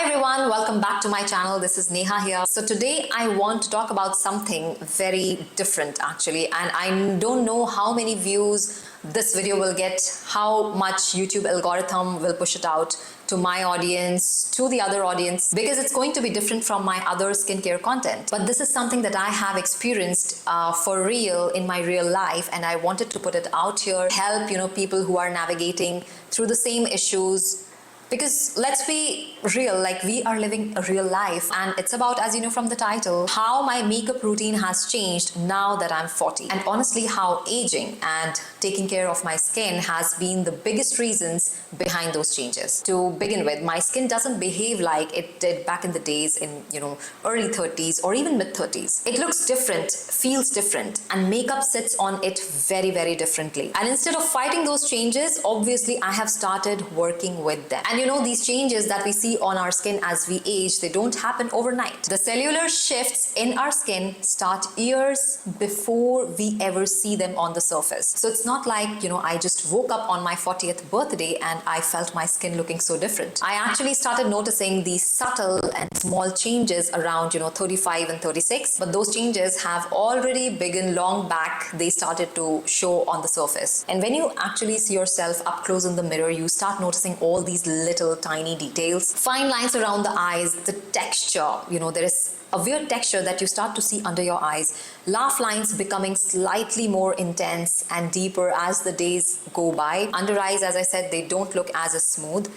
Hi everyone, welcome back to my channel. This is Neha here. So today I want to talk about something very different actually, and I don't know how many views this video will get, how much YouTube algorithm will push it out to my audience, to the other audience, because it's going to be different from my other skincare content. But this is something that I have experienced for real in my real life, and I wanted to put it out here, help people who are navigating through the same issues. Because let's be real, like we are living a real life, and it's about, as you know from the title, how my makeup routine has changed now that I'm 40. And honestly, how aging and taking care of my skin has been the biggest reasons behind those changes. To begin with, my skin doesn't behave like it did back in the days in, early 30s or even mid 30s. It looks different, feels different, and makeup sits on it very, very differently. And instead of fighting those changes, obviously I have started working with them. And these changes that we see on our skin as we age, they don't happen overnight. The cellular shifts in our skin start years before we ever see them on the surface. So it's not like, I just woke up on my 40th birthday and I felt my skin looking so different. I actually started noticing these subtle and small changes around, 35 and 36. But those changes have already begun long back. They started to show on the surface. And when you actually see yourself up close in the mirror, you start noticing all these little tiny details, fine lines around the eyes, the texture, there is a weird texture that you start to see under your eyes, laugh lines becoming slightly more intense and deeper as the days go by. Under eyes, as I said, they don't look as smooth,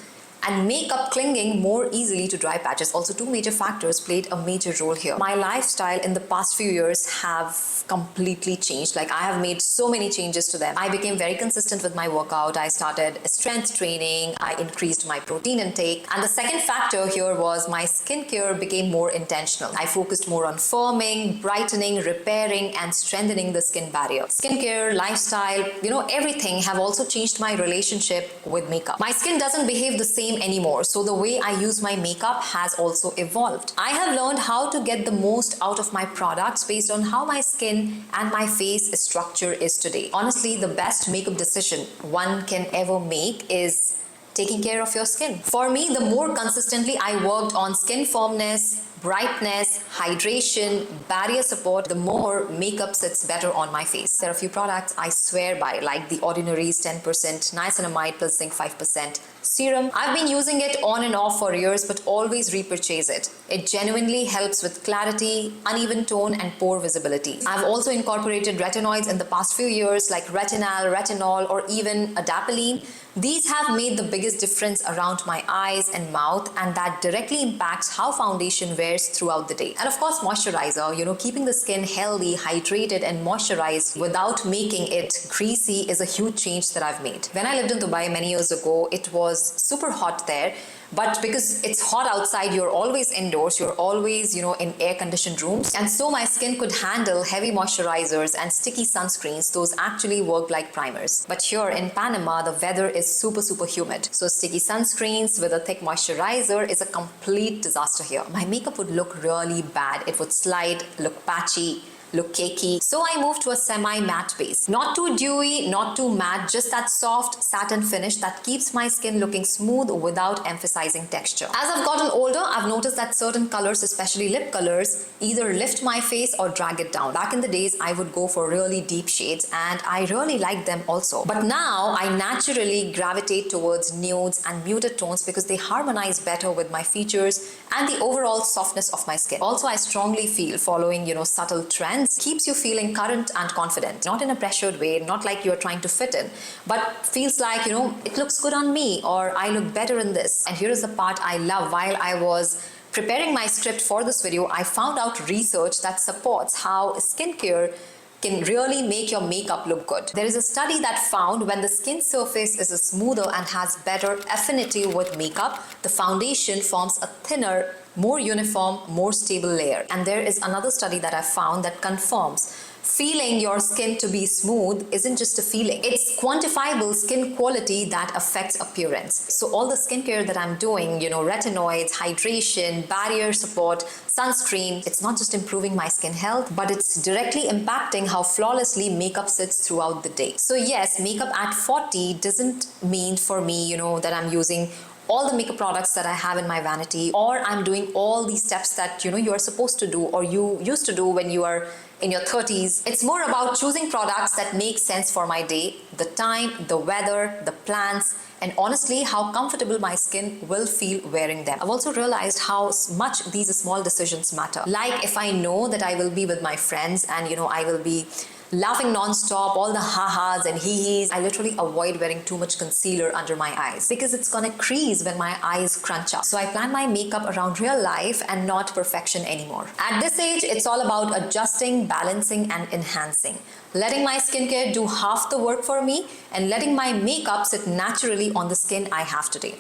and makeup clinging more easily to dry patches. Also, two major factors played a major role here. My lifestyle in the past few years have completely changed. Like, I have made so many changes to them. I became very consistent with my workout. I started strength training. I increased my protein intake. And the second factor here was my skincare became more intentional. I focused more on firming, brightening, repairing, and strengthening the skin barrier. Skincare, lifestyle, everything have also changed my relationship with makeup. My skin doesn't behave the same anymore, so the way I use my makeup has also evolved. I have learned how to get the most out of my products based on how my skin and my face structure is today. Honestly, the best makeup decision one can ever make is taking care of your skin. For me, the more consistently I worked on skin firmness, brightness, hydration, barrier support, the more makeup sits better on my face. There are a few products I swear by, like the Ordinary's 10% niacinamide plus zinc 5% serum. I've been using it on and off for years, but always repurchase it. It genuinely helps with clarity, uneven tone, and pore visibility. I've also incorporated retinoids in the past few years, like retinol, or even adapalene. These have made the biggest difference around my eyes and mouth, and that directly impacts how foundation wears throughout the day. And of course, moisturizer, keeping the skin healthy, hydrated, and moisturized without making it greasy is a huge change that I've made. When I lived in Dubai many years ago, it was super hot there. But because it's hot outside, you're always indoors, you're always, in air-conditioned rooms. And so my skin could handle heavy moisturizers and sticky sunscreens. Those actually work like primers. But here in Panama, the weather is super, super humid. So sticky sunscreens with a thick moisturizer is a complete disaster here. My makeup would look really bad. It would slide, look patchy, look cakey. So I moved to a semi-matte base. Not too dewy, not too matte, just that soft satin finish that keeps my skin looking smooth without emphasizing texture. As I've gotten older, I've noticed that certain colors, especially lip colors, either lift my face or drag it down. Back in the days, I would go for really deep shades, and I really liked them also. But now I naturally gravitate towards nudes and muted tones because they harmonize better with my features and the overall softness of my skin. Also, I strongly feel following, subtle trends keeps you feeling current and confident, not in a pressured way, not like you're trying to fit in, but feels like, it looks good on me, or I look better in this. And here is the part I love. While I was preparing my script for this video, I found out research that supports how skincare can really make your makeup look good. There is a study that found when the skin surface is smoother and has better affinity with makeup, the foundation forms a thinner, more uniform, more stable layer. And there is another study that I found that confirms feeling your skin to be smooth isn't just a feeling. It's quantifiable skin quality that affects appearance. So all the skincare that I'm doing, retinoids, hydration, barrier support, sunscreen, it's not just improving my skin health, but it's directly impacting how flawlessly makeup sits throughout the day. So yes, makeup at 40 doesn't mean for me, that I'm using all the makeup products that I have in my vanity, or I'm doing all these steps that you are supposed to do or you used to do when you are in your 30s. It's more about choosing products that make sense for my day, the time, the weather, the plans, and honestly how comfortable my skin will feel wearing them. I've also realized how much these small decisions matter. Like if I know that I will be with my friends and I will be laughing non-stop, all the ha-has and hee-hees, I literally avoid wearing too much concealer under my eyes because it's gonna crease when my eyes crunch up. So I plan my makeup around real life and not perfection anymore. At this age, it's all about adjusting, balancing, and enhancing. Letting my skincare do half the work for me and letting my makeup sit naturally on the skin I have today.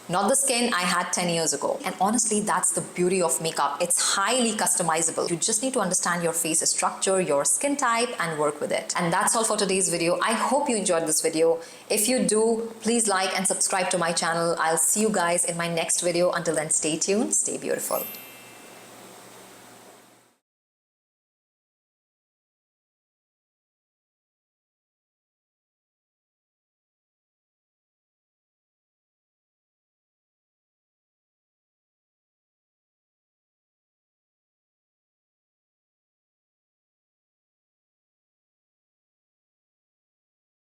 Not the skin I had 10 years ago. And honestly, that's the beauty of makeup. It's highly customizable. You just need to understand your face structure, your skin type, and work with it. And that's all for today's video. I hope you enjoyed this video. If you do, please like and subscribe to my channel. I'll see you guys in my next video. Until then, stay tuned, stay beautiful.